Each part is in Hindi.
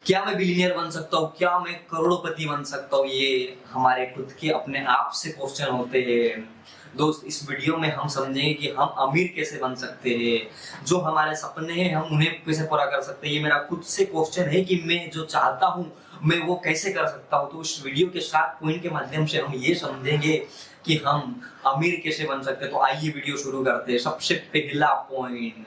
क्या मैं बिलियनियर बन सकता हूँ, क्या मैं करोड़पति बन सकता हूँ, ये हमारे खुद के अपने आप से क्वेश्चन होते हैं। दोस्त, इस वीडियो में हम समझेंगे कि हम अमीर कैसे बन सकते हैं, जो हमारे सपने हैं हम उन्हें कैसे पूरा कर सकते हैं। ये मेरा खुद से क्वेश्चन है कि मैं जो चाहता हूँ मैं वो कैसे कर सकता हूँ। तो इस वीडियो के 7 पॉइंट के माध्यम से हम ये समझेंगे कि हम अमीर कैसे बन सकते हैं। तो आइए वीडियो शुरू करते हैं। सबसे पहला point,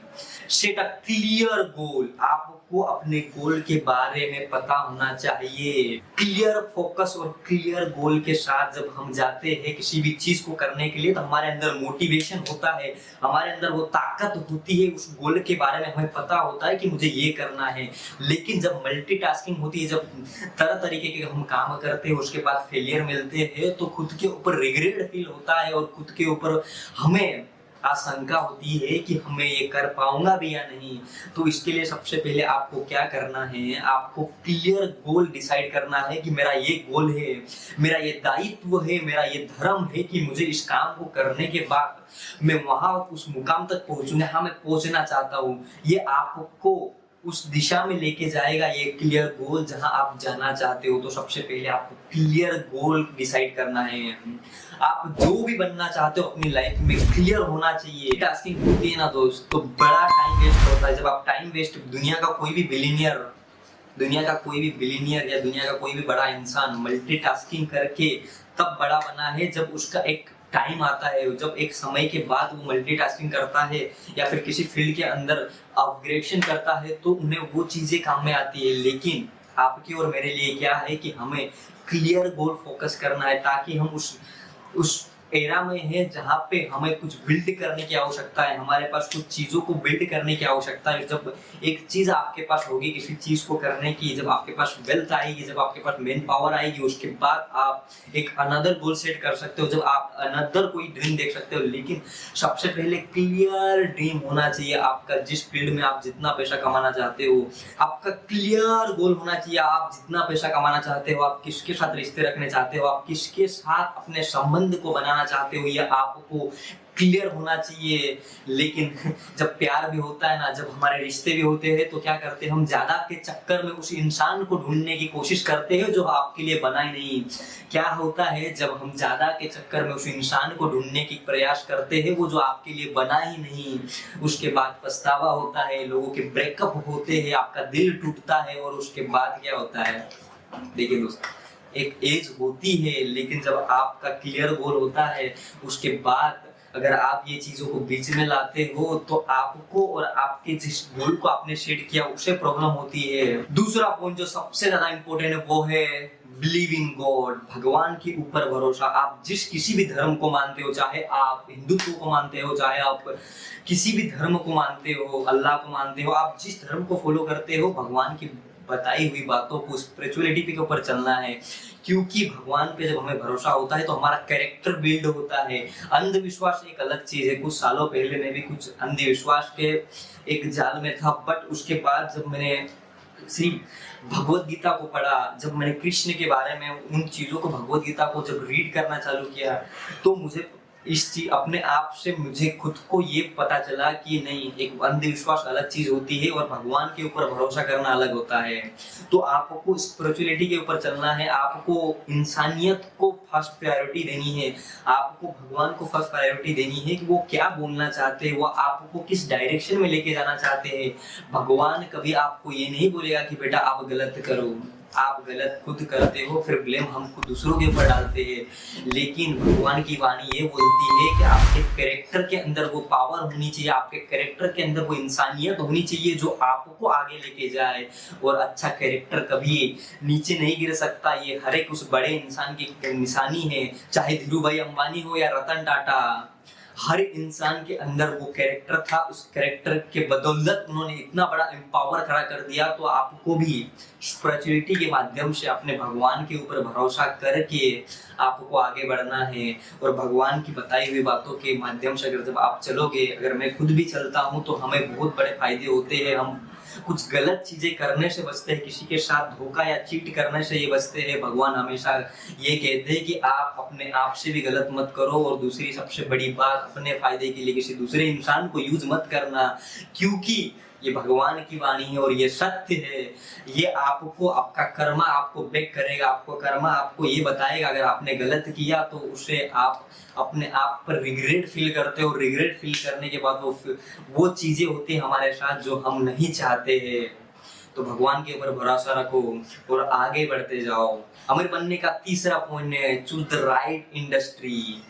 set a clear goal. आपको अपने गोल के बारे में पता होना चाहिए। क्लियर फोकस और क्लियर गोल के साथ जब हम जाते हैं किसी भी चीज को करने के लिए, तो हमारे अंदर मोटिवेशन होता है, हमारे अंदर वो ताकत होती है। उस गोल के बारे में हमें पता होता है कि मुझे ये करना है। लेकिन जब मल्टीटास्किंग होती है, जब तरह तरीके के हम काम करते हैं, उसके बाद फेलियर मिलते हैं, तो खुद के ऊपर रिग्रेट फील होता है और खुद के ऊपर हमें आशंका होती है कि हमें ये कर पाऊंगा भी या नहीं। तो इसके लिए सबसे पहले आपको क्या करना है, आपको क्लियर गोल डिसाइड करना है कि मेरा ये गोल है, मेरा ये दायित्व है, मेरा ये धर्म है कि मुझे इस काम को करने के बाद मैं वहां उस मुकाम तक पहुंचूं, जहां मैं पहुंचना चाहता हूँ। ये आपको उस दिशा में लेके जाएगा, ये क्लियर गोल जहां आप जाना चाहते हो। तो सबसे पहले आपको क्लियर गोल डिसाइड करना है। आप जो भी बनना चाहते हो अपनी लाइफ में क्लियर होना चाहिए। टास्किंग होती है ना दोस्त, तो बड़ा टाइम वेस्ट होता है। जब आप टाइम वेस्ट, दुनिया का कोई भी बिलियनियर या दुनिया का कोई भी बड़ा इंसान मल्टीटास्किंग करके तब बड़ा बना है जब उसका एक टाइम आता है, जब एक समय के बाद वो मल्टीटास्किंग करता है या फिर किसी फील्ड के अंदर अपग्रेडेशन करता है, तो उन्हें वो चीजें काम में आती है। लेकिन आपकी और मेरे लिए क्या है कि हमें क्लियर गोल फोकस करना है, ताकि हम उस एरा में है जहाँ पे हमें कुछ बिल्ड करने की आवश्यकता है, हमारे पास कुछ चीजों को बिल्ड करने की आवश्यकता है। जब एक चीज आपके पास होगी किसी चीज को करने की, जब आपके पास वेल्थ आएगी, जब आपके पास मेन पावर आएगी, उसके बाद आप एक अनदर गोल सेट कर सकते हो, जब आप अनदर कोई ड्रीम देख सकते हो। लेकिन सबसे पहले क्लियर ड्रीम होना चाहिए आपका। जिस फील्ड में आप जितना पैसा कमाना चाहते हो, आपका क्लियर गोल होना चाहिए। आप जितना पैसा कमाना चाहते हो, आप किसके साथ रिश्ते रखने चाहते हो, आप किसके साथ अपने संबंध को बनाना चाहते हो, ये आपको क्लियर होना चाहिए। लेकिन जब प्यार भी होता है ना, जब हमारे रिश्ते भी होते हैं, तो क्या करते हैं हम ज्यादा के चक्कर में उस इंसान को ढूंढने की कोशिश करते हैं जो आपके लिए बना ही नहीं। क्या होता है जब हम ज्यादा के चक्कर में उस इंसान को ढूंढने की प्रयास करते हैं, वो जो आपके लिए बना ही नहीं, उसके बाद पछतावा होता है, लोगों के ब्रेकअप होते हैं, आपका दिल टूटता है। और उसके बाद क्या होता है, देखिए दोस्त, एक एज होती है, लेकिन जब आपका क्लियर गोल होता है, उसके बाद अगर आप ये चीजों को बीच में लाते हो, तो आपको और आपके जिस गोल को आपने सेट किया उसे प्रॉब्लम होती है। दूसरा पॉइंट जो सबसे ज्यादा इंपॉर्टेंट है वो है बिलीव इन गॉड। भगवान के ऊपर भरोसा। आप जिस किसी भी धर्म को मानते हो, चाहे आप हिंदुत्व को मानते हो, चाहे आप किसी भी धर्म को मानते हो, अल्लाह को मानते हो, आप जिस धर्म को फॉलो करते हो, भगवान की बताई हुई बातों को, स्पिरिचुअलिटी के ऊपर चलना है। क्योंकि भगवान पे जब हमें भरोसा होता है तो हमारा कैरेक्टर बिल्ड होता है। अंधविश्वास एक अलग चीज है। कुछ सालों पहले मैं भी कुछ अंधविश्वास के एक जाल में था, बट उसके बाद जब मैंने सिर्फ भगवत गीता को पढ़ा, जब मैंने कृष्ण के बारे में उन चीजों को, भगवत गीता को जब रीड करना चालू किया, तो मुझे इस चीज अपने आप से मुझे खुद को ये पता चला कि नहीं, एक अंधविश्वास अलग चीज होती है और भगवान के ऊपर भरोसा करना अलग होता है। तो आपको स्पिरिचुअलिटी के ऊपर चलना है, आपको इंसानियत को फर्स्ट प्रायोरिटी देनी है, आपको भगवान को फर्स्ट प्रायोरिटी देनी है कि वो क्या बोलना चाहते हैं, वो आपको किस डायरेक्शन में लेके जाना चाहते हैं। भगवान कभी आपको ये नहीं बोलेगा कि बेटा आप गलत करो। आप गलत खुद करते हो, फिर ब्लेम हमको दूसरों के ऊपर डालते हैं। लेकिन भगवान की वाणी ये बोलती है कि आपके कैरेक्टर के अंदर वो पावर होनी चाहिए, आपके कैरेक्टर के अंदर वो इंसानियत होनी चाहिए जो आपको आगे लेके जाए। और अच्छा कैरेक्टर कभी नीचे नहीं गिर सकता। ये हर एक उस बड़े इंसान की निशानी है, चाहे धीरू भाई अंबानी हो या रतन टाटा। हर इंसान के अंदर वो कैरेक्टर था, उस कैरेक्टर के बदौलत उन्होंने इतना बड़ा एम्पावर खड़ा कर दिया। तो आपको भी स्पिरिचुअलिटी के माध्यम से अपने भगवान के ऊपर भरोसा करके आपको आगे बढ़ना है। और भगवान की बताई हुई बातों के माध्यम से अगर जब आप चलोगे, अगर मैं खुद भी चलता हूँ, तो हमें बहुत बड़े फायदे होते हैं। हम कुछ गलत चीजें करने से बचते हैं, किसी के साथ धोखा या चीट करने से ये बचते हैं। भगवान हमेशा ये कहते हैं कि आप अपने आप से भी गलत मत करो, और दूसरी सबसे बड़ी बात, अपने फायदे के लिए किसी दूसरे इंसान को यूज मत करना। क्योंकि ये भगवान की वाणी है और ये सत्य है। ये आपको आपका कर्मा आपको बैक करेगा, आपको कर्मा आपको ये बताएगा अगर आपने गलत किया तो उसे आप अपने आप पर रिग्रेट फील करते हो। रिग्रेट फील करने के बाद वो चीजें होती है हमारे साथ जो हम नहीं चाहते हैं। तो भगवान के ऊपर भरोसा रखो और आगे बढ़ते जाओ। अमीर बनने का तीसरा पॉइंट है चूज द राइट इंडस्ट्री।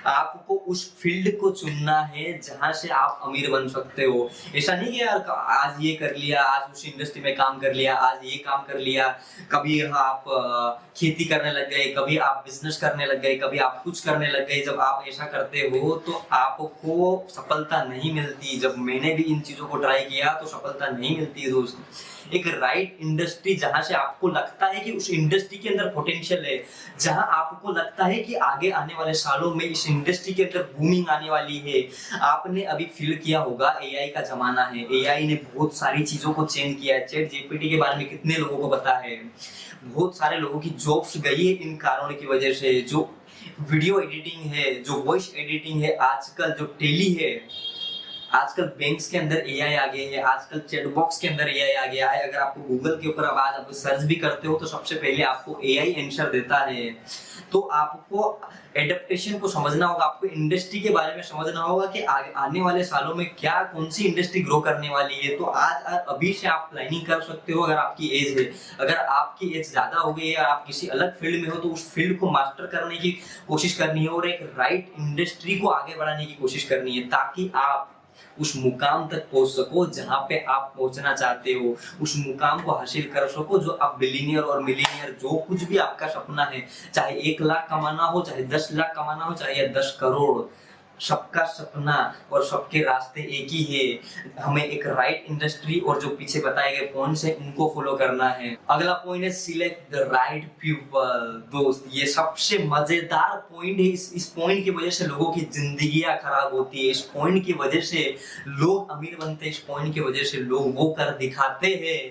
आपको उस फील्ड को चुनना है जहां से आप अमीर बन सकते हो। ऐसा नहीं कि यार आज ये कर लिया, आज उस इंडस्ट्री में काम कर लिया, आज ये काम कर लिया, कभी आप खेती करने लग गए, कभी आप बिजनेस करने लग गए, कभी आप कुछ करने लग गए। जब आप ऐसा करते हो तो आपको सफलता नहीं मिलती। जब मैंने भी इन चीजों को ट्राई किया तो सफलता नहीं मिलती है दोस्त। एक राइट इंडस्ट्री जहां से आपको लगता है कि उस इंडस्ट्री के अंदर पोटेंशियल है, जहां आपको लगता है कि आगे आने वाले सालों में इस इंडस्ट्री के अंदर बूमिंग आने वाली है। आपने अभी फील किया होगा एआई का जमाना है, एआई ने बहुत सारी चीजों को चेंज किया है। चैट जीपीटी के बारे में कितने लोगों को पता है? बहुत सारे लोगों की जॉब्स गई है इन कारणों की वजह से। जो वीडियो एडिटिंग है, जो वॉइस एडिटिंग है, आजकल जो टेली है, आजकल बैंक्स के अंदर एआई आ गए हैं, आजकल चैट बॉक्स के अंदर एआई आ गया है। अगर आपको गूगल के ऊपर आवाज आप सर्च भी करते हो तो सबसे पहले आपको एआई आंसर देता है। तो आपको एडेप्टेशन को समझना होगा, आपको इंडस्ट्री के बारे में समझना होगा कि आने वाले सालों में क्या कौन सी इंडस्ट्री ग्रो करने वाली है। तो आज अभी से आप प्लानिंग कर सकते हो। अगर आपकी एज है, अगर आपकी एज ज्यादा हो गई है, आप किसी अलग फील्ड में हो तो उस फील्ड को मास्टर करने की कोशिश करनी है और एक राइट इंडस्ट्री को आगे बढ़ाने की कोशिश करनी है ताकि आप उस मुकाम तक पहुंच सको जहां पे आप पहुंचना चाहते हो। उस मुकाम को हासिल कर सको जो आप बिलियनियर और मिलियनियर, जो कुछ भी आपका सपना है, चाहे 1 लाख कमाना हो, चाहे 10 लाख कमाना हो, चाहे 10 करोड़, सबका सपना और सबके रास्ते एक ही है। हमें एक राइट इंडस्ट्री और जो पीछे बताए गए पॉइंट्स हैं उनको फॉलो करना है। अगला पॉइंट है सिलेक्ट द राइट पीपल। दोस्त ये सबसे मजेदार पॉइंट है। इस पॉइंट की वजह से लोगों की जिंदगियां खराब होती है। इस पॉइंट की वजह से लोग अमीर बनते हैं। इस पॉइंट की वजह से लोग वो कर दिखाते हैं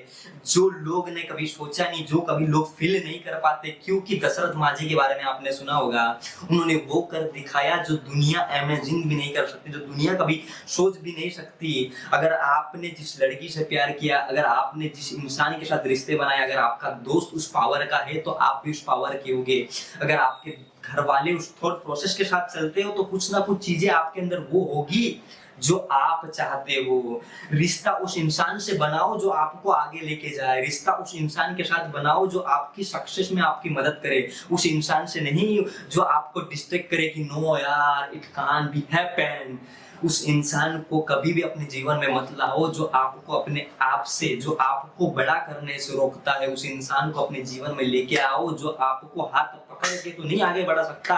जो लोग ने कभी सोचा नहीं, जो कभी लोग फील नहीं कर पाते। क्योंकि दशरथ माझी के बारे में आपने सुना होगा, उन्होंने वो कर दिखाया जो दुनिया इमेजिन भी नहीं कर सकती, जो दुनिया कभी सोच भी नहीं सकती। अगर आपने जिस लड़की से प्यार किया, अगर आपने जिस इंसान के साथ रिश्ते बनाए, अगर आपका दोस्त उस पावर का है तो आप भी उस पावर के होगे। अगर आपके घर वाले उस थॉट प्रोसेस के साथ चलते हो तो कुछ ना कुछ चीजें आपके अंदर वो होगी जो आप चाहते हो। रिश्ता उस इंसान से बनाओ जो आपको आगे लेके जाए। रिश्ता उस इंसान के साथ बनाओ जो आपकी सक्सेस में आपकी मदद करे। उस इंसान से नहीं जो आपको डिस्ट्रैक्ट करे कि नो यार इट कांट बी हैपन। उस इंसान को कभी भी अपने जीवन में मत लाओ जो आपको अपने आप से, जो आपको बड़ा करने से रोकता है। उस इंसान को अपने जीवन में लेके आओ जो आपको हाथ पकड़ के तो नहीं आगे बढ़ा सकता,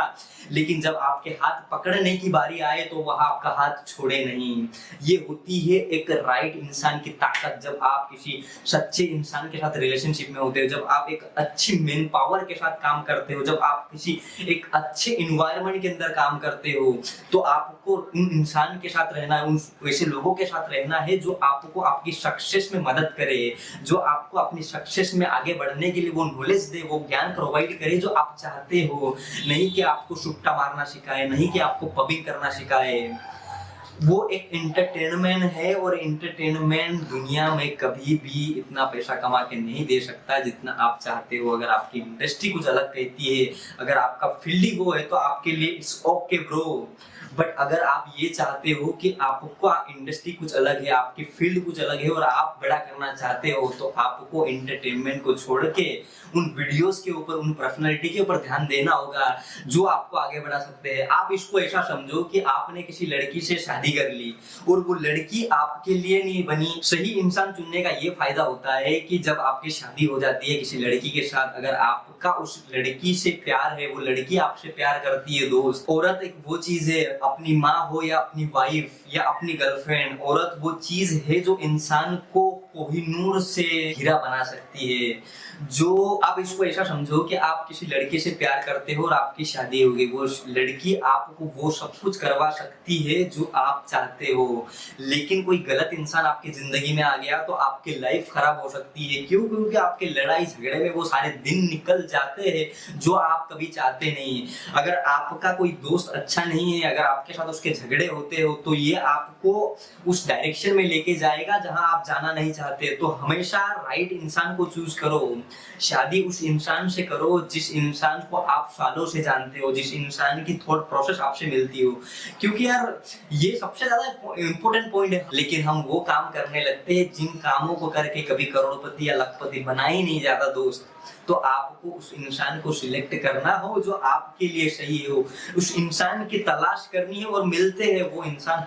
लेकिन जब आपके हाथ पकड़ने की बारी आए तो वह आपका हाथ छोड़े नहीं। ये होती है एक राइट इंसान की ताकत। जब आप किसी सच्चे इंसान के साथ रिलेशनशिप में होते हो, जब आप एक अच्छी मैन पावर के साथ काम करते हो, जब आप किसी एक अच्छे इन्वायरमेंट के अंदर काम करते हो, तो आपको उन इंसान के साथ रहना है, उन वैसे लोगों के साथ रहना है जो आपको आपकी सक्सेस में मदद करे, जो आपको अपनी सक्सेस में आगे बढ़ने के लिए वो नॉलेज दे, वो ज्ञान प्रोवाइड करे जो आप चाहते हो। नहीं कि आपको सुट्टा मारना सिखाए, नहीं कि आपको पबिंग करना सिखाए। वो एक एंटरटेनमेंट है और एंटरटेनमेंट दुनिया में कभी भी इतना पैसा कमा के नहीं दे सकता जितना आप चाहते हो। अगर आपकी इंडस्ट्री कुछ अलग कहती है, अगर आपका फील्ड ही वो है तो आपके लिए इट्स ओके ब्रो। बट अगर आप ये चाहते हो कि आपको इंडस्ट्री कुछ अलग है, आपकी फील्ड कुछ अलग है और आप बड़ा करना चाहते हो, तो आपको एंटरटेनमेंट को छोड़ के उन वीडियोस के ऊपर, उन पर्सनालिटी के ऊपर ध्यान देना होगा जो आपको आगे बढ़ा सकते हैं। आप इसको ऐसा समझो कि आपने किसी लड़की से शादी कर ली और वो लड़की आपके लिए नहीं बनी। सही इंसान चुनने का ये फायदा होता है कि जब आपकी शादी हो जाती है किसी लड़की के साथ, अगर आपका उस लड़की से प्यार है, वो लड़की आपसे प्यार करती है दोस्त। औरत एक वो चीज है, अपनी माँ हो या अपनी वाइफ या अपनी गर्लफ्रेंड, औरत वो चीज है जो इंसान को कोहिनूर से हीरा बना सकती है। जो आप इसको ऐसा समझो कि आप किसी लड़के से प्यार करते हो और आपकी शादी हो गई, वो लड़की आपको वो सब कुछ करवा सकती है जो आप चाहते हो। लेकिन कोई गलत इंसान आपकी जिंदगी में आ गया तो आपकी लाइफ खराब हो सकती है। क्यों? क्योंकि आपके लड़ाई झगड़े में वो सारे दिन निकल जाते हैं जो आप कभी चाहते नहीं। अगर आपका कोई दोस्त अच्छा नहीं है, अगर आपके साथ उसके झगड़े होते हो तो ये आपको उस डायरेक्शन में लेके जाएगा जहां आप जाना नहीं चाहते। तो हमेशा राइट इंसान को चूज करो। शादी उस इंसान से करो जिस इंसान को आप सालों से जानते हो, जिस इंसान की थॉट प्रोसेस आपसे मिलती हो। क्योंकि यार ये सबसे ज्यादा इंपॉर्टेंट पॉइंट है। लेकिन हम वो काम करने लगते हैं जिन कामों को करके कभी करोड़पति या लखपति बना ही नहीं जाता दोस्त। तो आपको उस इंसान को सिलेक्ट करना हो जो आपके लिए सही हो, उस इंसान की तलाश करनी है और मिलते हैं वो इंसान।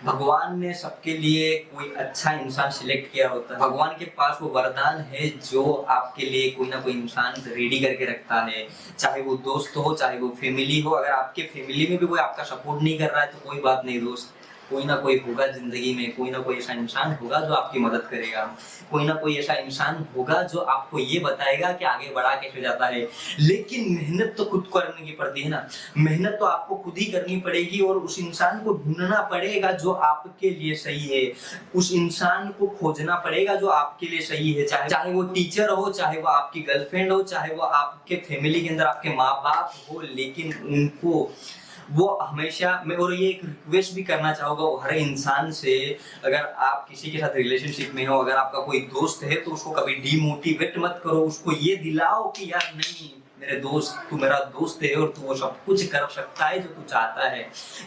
भगवान ने सबके लिए कोई अच्छा इंसान सिलेक्ट किया होता है। भगवान के पास वो वरदान है जो आपके लिए कोई ना कोई इंसान रेडी करके रखता है, चाहे वो दोस्त हो चाहे वो फैमिली हो। अगर आपके फैमिली में भी कोई आपका सपोर्ट नहीं कर रहा है तो कोई बात नहीं दोस्त, कोई ना कोई होगा जिंदगी में, कोई ना कोई ऐसा इंसान होगा जो आपकी मदद करेगा, कोई ना कोई ऐसा इंसान होगा जो आपको ये बताएगा कि आगे बढ़ा कैसे जाता है। लेकिन मेहनत तो खुद करने की पड़ती है ना, मेहनत तो आपको खुद ही करनी पड़ेगी और उस इंसान को ढूंढना पड़ेगा जो आपके लिए सही है, उस इंसान को खोजना पड़ेगा जो आपके लिए सही है। चाहे वो टीचर हो, चाहे वो आपकी गर्लफ्रेंड हो, चाहे वो आपके फैमिली के अंदर आपके माँ बाप हो, लेकिन उनको वो हमेशा मैं और ये एक रिक्वेस्ट भी करना चाहूंगा हर इंसान से, अगर आप किसी के साथ रिलेशनशिप में हो, अगर आपका कोई दोस्त है तो उसको कभी डीमोटिवेट मत करो। उसको ये दिलाओ कि यार नहीं मेरे दोस्त, तू मेरा दोस्त है और तू वो सब कुछ कर सकता है जो तू चाहता है।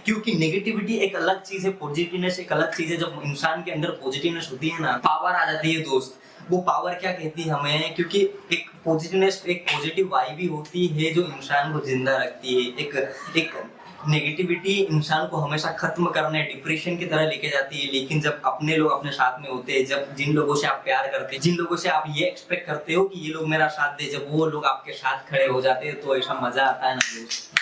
क्योंकि नेगेटिविटी एक अलग चीज है, पॉजिटिवनेस एक अलग चीज है। जब इंसान के अंदर पॉजिटिवनेस होती है ना, पावर आ जाती है दोस्त। वो पावर क्या कहती है हमें, क्योंकि एक पॉजिटिवनेस एक पॉजिटिव वाइब भी होती है जो इंसान को जिंदा रखती है। एक नेगेटिविटी इंसान को हमेशा खत्म करने डिप्रेशन की तरह लेके जाती है। लेकिन जब अपने लोग अपने साथ में होते हैं, जब जिन लोगों से आप प्यार करते हैं, जिन लोगों से आप ये एक्सपेक्ट करते हो कि ये लोग मेरा साथ दे, जब वो लोग आपके साथ खड़े हो जाते हैं तो ऐसा मजा आता है ना दोस्त।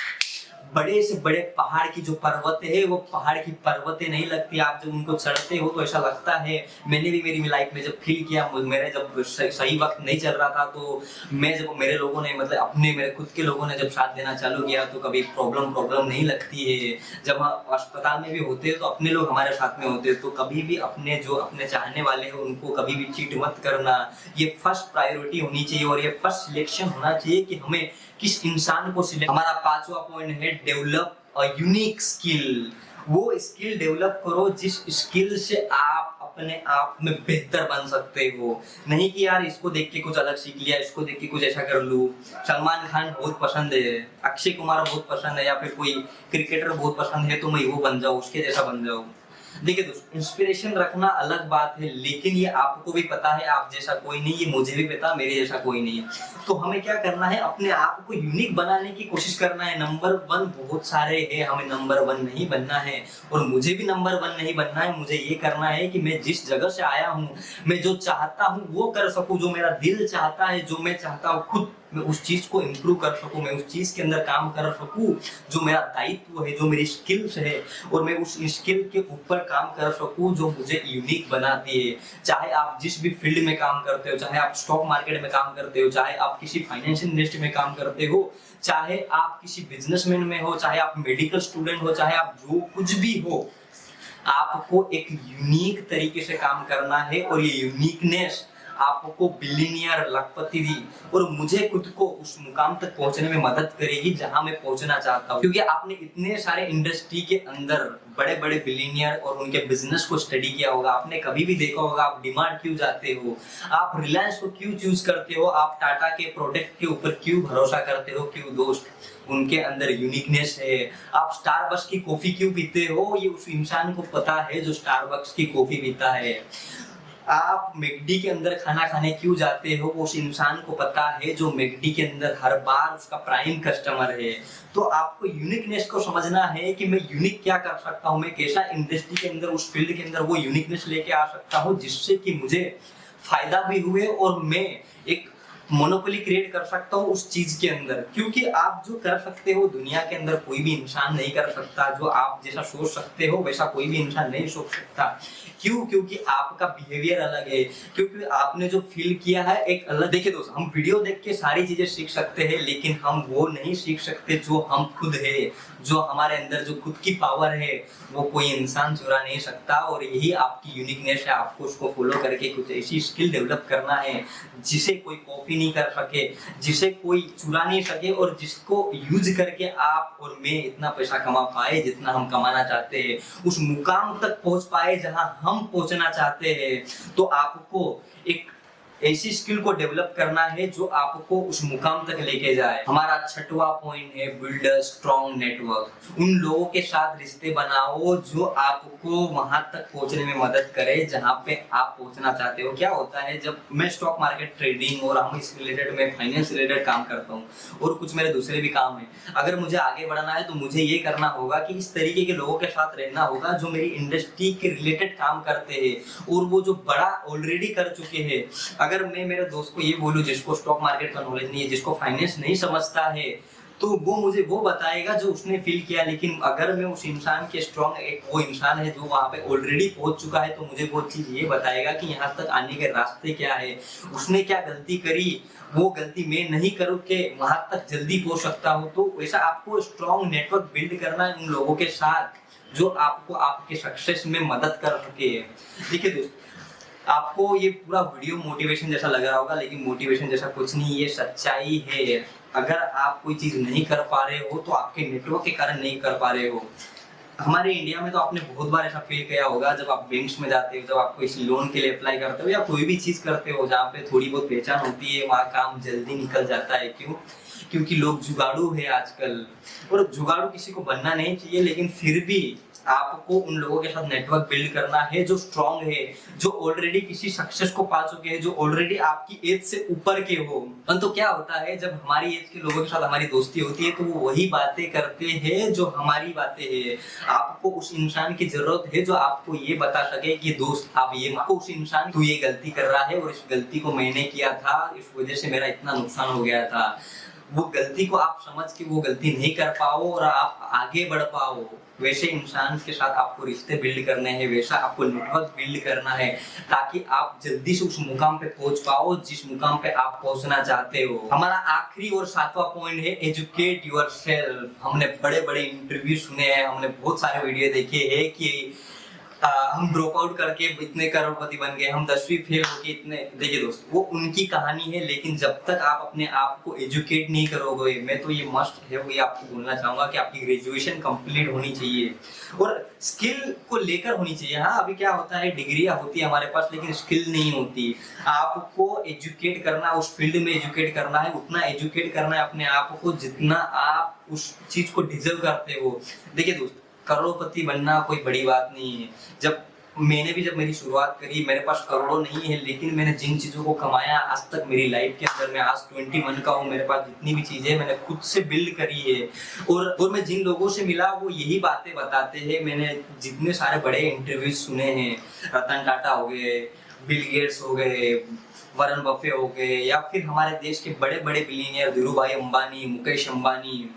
बड़े से बड़े पहाड़ की जो पर्वतें है वो पहाड़ की पर्वतें नहीं लगती। आप जब उनको चढ़ते हो तो ऐसा लगता है, मैंने भी मेरी लाइफ में जब फील किया, मेरे जब सही वक्त नहीं चल रहा था तो मैं जब मेरे लोगों ने मतलब मेरे खुद के लोगों ने जब साथ देना चालू किया तो कभी प्रॉब्लम नहीं लगती है। जब हम अस्पताल में भी होते हैं तो अपने लोग हमारे साथ में होते हैं। तो कभी भी अपने चाहने वाले हैं उनको कभी भी चीट मत करना। ये फर्स्ट प्रायोरिटी होनी चाहिए और ये फर्स्ट सिलेक्शन होना चाहिए कि हमें किस इंसान को सिलेक्ट। हमारा 5वां पॉइंट है डेवलप अ यूनिक स्किल। वो स्किल डेवलप करो जिस स्किल से आप अपने आप में बेहतर बन सकते हो। नहीं कि यार इसको देख के कुछ अलग सीख लिया, इसको देख के कुछ ऐसा कर लूं। सलमान खान बहुत पसंद है, अक्षय कुमार बहुत पसंद है, या फिर कोई क्रिकेटर बहुत पसंद है तो मैं वो बन जाऊं, उसके जैसा बन जाऊं। देखिए दोस्तों, इंस्पिरेशन रखना अलग बात है, लेकिन ये आपको भी पता है आप जैसा कोई नहीं, ये मुझे भी पता मेरे जैसा कोई नहीं है। तो हमें क्या करना है, अपने आप को यूनिक बनाने की कोशिश करना है। नंबर 1 बहुत सारे हैं, हमें नंबर 1 नहीं बनना है और मुझे भी नंबर 1 नहीं बनना है। मुझे ये करना है कि मैं जिस जगह से आया हूँ, मैं जो चाहता हूँ वो कर सकूँ, जो मेरा दिल चाहता है, जो मैं चाहता हूँ खुद मैं उस चीज को इम्प्रूव कर सकूं, मैं उस चीज के अंदर काम कर सकूं जो मेरा दायित्व है, जो मेरी स्किल्स है, और मैं उस स्किल के ऊपर काम कर सकूं जो मुझे यूनिक बनाती है। चाहे आप जिस भी फील्ड में काम करते हो, चाहे आप स्टॉक मार्केट में काम करते हो, चाहे आप किसी फाइनेंशियल इंडस्ट्री में काम करते हो, चाहे आप किसी बिजनेसमैन में हो, चाहे आप मेडिकल स्टूडेंट हो, चाहे आप जो कुछ भी हो, आपको एक यूनिक तरीके से काम करना है। और ये यूनिकनेस आपको बिलियनियर लखपति दी और मुझे खुद को उस मुकाम तक पहुंचने में मदद करेगी जहां मैं पहुंचना चाहता हूं। क्योंकि आपने इतने सारे इंडस्ट्री के अंदर बड़े बड़े बिलियनियर और उनके बिजनेस को स्टडी किया होगा, आपने कभी भी देखा होगा आप डिमांड क्यों जाते हो, आप रिलायंस को क्यों चूज करते हो, आप टाटा के प्रोडक्ट के ऊपर क्यों भरोसा करते हो, क्यों दोस्त? उनके अंदर यूनिकनेस है। आप स्टारबक्स की कॉफी क्यों पीते हो, ये उस इंसान को पता है जो स्टारबक्स की कॉफी पीता है। आप मैकडी के अंदर खाना खाने क्यों जाते हो, वो उस इंसान को पता है जो मैकडी के अंदर हर बार उसका प्राइम कस्टमर है। तो आपको यूनिकनेस को समझना है कि मैं यूनिक क्या कर सकता हूँ, मैं कैसा इंडस्ट्री के अंदर उस फील्ड के अंदर वो यूनिकनेस लेके आ सकता हूँ जिससे कि मुझे फायदा भी हुए और मैं एक मोनोपोली क्रिएट कर सकता हूँ उस चीज के अंदर। क्योंकि आप जो कर सकते हो दुनिया के अंदर कोई भी इंसान नहीं कर सकता, जो आप जैसा सोच सकते हो वैसा कोई भी इंसान नहीं सोच सकता। क्यों? क्योंकि आपका बिहेवियर अलग है, क्योंकि आपने जो फील किया है एक अलग। देखिए दोस्त, हम वीडियो देख के सारी चीजें सीख सकते हैं, लेकिन हम वो नहीं सीख सकते जो हम खुद है, जो हमारे अंदर जो खुद की पावर है वो कोई इंसान चुरा नहीं सकता। और यही आपकी यूनिकनेस है, आपको उसको फॉलो करके कुछ ऐसी स्किल डेवलप करना है जिसे कोई कॉपी नहीं कर सके, जिसे कोई चुरा नहीं सके, और जिसको यूज करके आप और मैं इतना पैसा कमा पाए जितना हम कमाना चाहते हैं, उस मुकाम तक पहुंच पाए जहां हम पहुंचना चाहते हैं। तो आपको एक ऐसी स्किल को डेवलप करना है जो आपको उस मुकाम तक लेके जाए। हमारा छठवां पॉइंट है बिल्ड अ स्ट्रॉन्ग नेटवर्क। उन लोगों के साथ रिश्ते बनाओ जो आपको वहां तक पहुंचने में मदद करे जहां पे आप पहुंचना चाहते हो। क्या होता है, जब मैं स्टॉक मार्केट ट्रेडिंग और हम इस रिलेटेड में फाइनेंस रिलेटेड काम करता हूँ और कुछ मेरे दूसरे भी काम है, अगर मुझे आगे बढ़ना है तो मुझे ये करना होगा कि इस तरीके के लोगों के साथ रहना होगा जो मेरी इंडस्ट्री के रिलेटेड काम करते हैं और वो जो बड़ा ऑलरेडी कर चुके हैं। अगर मैं मेरे दोस्त को ये बोलूं जिसको स्टॉक मार्केट का नॉलेज नहीं है, जिसको फाइनेंस नहीं समझता है, तो वो मुझे वो बताएगा जो उसने फील किया। लेकिन अगर मैं उस इंसान के स्ट्रॉन्ग, एक वो इंसान है जो वहां पे ऑलरेडी पहुंच चुका है, तो मुझे वो चीज ये बताएगा कि यहाँ तक आने के रास्ते क्या है, उसने क्या गलती करी, वो गलती मैं नहीं करूँ के वहां तक जल्दी पहुंच सकता हूँ। तो वैसा आपको स्ट्रॉन्ग नेटवर्क बिल्ड करना है उन लोगों के साथ जो आपको आपके सक्सेस में मदद कर सके। देखिए दोस्त, आपको ये पूरा वीडियो मोटिवेशन जैसा लग रहा होगा, लेकिन मोटिवेशन जैसा कुछ नहीं, ये सच्चाई है। अगर आप कोई चीज नहीं कर पा रहे हो तो आपके नेटवर्क के कारण नहीं कर पा रहे हो। हमारे इंडिया में तो आपने बहुत बार ऐसा फील किया होगा, जब आप बैंक्स में जाते हो, जब आप कोई लोन के लिए अप्लाई करते हो या कोई भी चीज करते हो जहाँ पे थोड़ी बहुत पहचान होती है, वहाँ काम जल्दी निकल जाता है। क्यों? क्योंकि लोग जुगाड़ू है आजकल, और जुगाड़ू किसी को बनना नहीं चाहिए, लेकिन फिर भी आपको उन लोगों के साथ नेटवर्क बिल्ड करना है जो स्ट्रांग है, जो ऑलरेडी किसी सक्सेस को पा चुके हैं, जो ऑलरेडी आपकी एज से ऊपर के हो। तो क्या होता है, जब हमारी एज के लोगों के साथ हमारी दोस्ती होती है तो वो वही बातें करते हैं जो हमारी बातें हैं। आपको उस इंसान की जरूरत है जो आपको ये बता सके कि दोस्त आप ये, आपको उस इंसान तू ये गलती कर रहा है और इस गलती को मैंने किया था, इस वजह से मेरा इतना नुकसान हो गया था। वो गलती को आप समझ के वो गलती नहीं कर पाओ और आप आगे बढ़ पाओ, वैसे इंसान के साथ आपको रिश्ते बिल्ड करने हैं, वैसा आपको नेटवर्क बिल्ड करना है, ताकि आप जल्दी से उस मुकाम पे पहुंच पाओ जिस मुकाम पे आप पहुंचना चाहते हो। हमारा आखिरी और सातवां पॉइंट है एजुकेट योरसेल्फ। हमने बड़े बड़े इंटरव्यू सुने हैं, हमने बहुत सारे वीडियो देखे हैं कि हम ड्रॉप आउट करके इतने करोड़पति बन गए, हम 10वीं फेल होके इतने। देखिए दोस्त, वो उनकी कहानी है, लेकिन जब तक आप अपने आप को एजुकेट नहीं करोगे, मैं तो ये मस्ट है ये आपको बोलना चाहूंगा कि आपकी ग्रेजुएशन कंप्लीट होनी चाहिए और स्किल को लेकर होनी चाहिए। हाँ, अभी क्या होता है, डिग्रियां होती है हमारे पास लेकिन स्किल नहीं होती। आपको एजुकेट करना, उस फील्ड में एजुकेट करना है, उतना एजुकेट करना है अपने आप को जितना आप उस चीज को डिजर्व करते हो। देखिए दोस्त, करोड़पति बनना कोई बड़ी बात नहीं है। जब मेरी शुरुआत करी, मेरे पास करोड़ों नहीं है, लेकिन मैंने जिन चीजों को कमाया आज तक मेरी लाइफ के अंदर, मैं आज 21 का हूँ, मेरे पास जितनी भी चीजें मैंने खुद से बिल्ड करी है। और मैं जिन लोगों से मिला वो यही बातें बताते हैं। मैंने जितने सारे बड़े इंटरव्यूज सुने हैं, रतन टाटा हो गए, बिल गेट्स हो गए, वरुण बफे हो गए, या फिर हमारे देश के बड़े बड़े बिलियनियर धीरू भाई अंबानी, मुकेश अंबानी,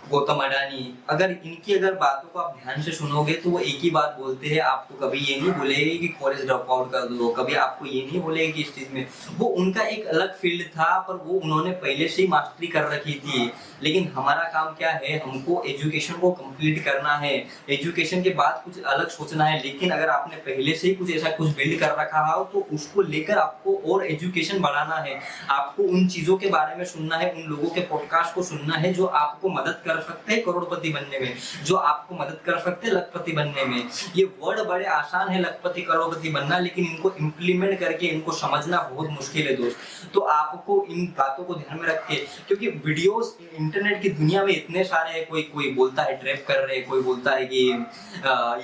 गौतम अडानी, अगर इनकी बातों को आप ध्यान से सुनोगे तो वो एक ही बात बोलते हैं। आपको कभी ये नहीं बोलेंगे कि कॉलेज ड्रॉप आउट कर दो, कभी आपको ये नहीं बोलेंगे कि इस चीज में, वो उनका एक अलग फील्ड था पर वो उन्होंने पहले से ही मास्टरी कर रखी थी। लेकिन हमारा काम क्या है, हमको एजुकेशन को कंप्लीट करना है, एजुकेशन के बाद कुछ अलग सोचना है। लेकिन अगर आपने पहले से ही कुछ ऐसा कुछ बिल्ड कर रखा हो तो उसको लेकर आपको और एजुकेशन बढ़ाना है। आपको उन चीजों के बारे में सुनना है, उन लोगों के पॉडकास्ट को सुनना है जो आपको मदद कर सकते हैं करोड़पति बनने में, जो आपको मदद कर सकते हैं लखपति बनने में। ये वर्ड बड़े आसान है, लखपति करोड़पति बनना, लेकिन इनको इम्प्लीमेंट करके इनको समझना बहुत मुश्किल है दोस्त। तो आपको इन बातों को ध्यान में रख के, क्योंकि वीडियोस इंटरनेट की दुनिया में इतने सारे हैं, कोई बोलता है ट्रैप कर रहे, कोई बोलता है कि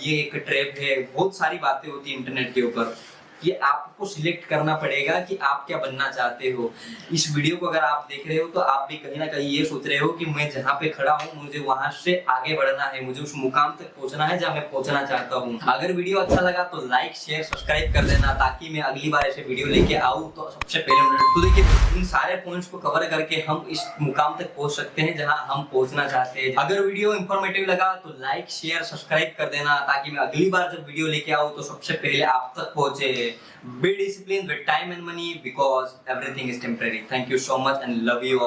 ये एक ट्रैप है, बहुत सारी बातें होती है इंटरनेट के ऊपर। ये आपको सिलेक्ट करना पड़ेगा कि आप क्या बनना चाहते हो। इस वीडियो को अगर आप देख रहे हो तो आप भी कहीं ना कहीं ये सोच रहे हो कि मैं जहाँ पे खड़ा हूँ मुझे वहां से आगे बढ़ना है, मुझे उस मुकाम तक पहुंचना है जहाँ मैं पहुंचना चाहता हूँ। अगर वीडियो अच्छा लगा तो लाइक शेयर सब्सक्राइब कर देना, ताकि मैं अगली बार ऐसे वीडियो लेके आऊँ तो सबसे पहले। तो देखिए, इन सारे पॉइंट्स को कवर करके हम इस मुकाम तक पहुंच सकते हैं जहाँ हम पहुंचना चाहते हैं। अगर वीडियो इंफॉर्मेटिव लगा तो लाइक शेयर सब्सक्राइब कर देना, ताकि मैं अगली बार जब वीडियो लेके आऊँ तो सबसे पहले आप तक पहुंचे। Be disciplined with time and money because everything is temporary. Thank you so much and love you all.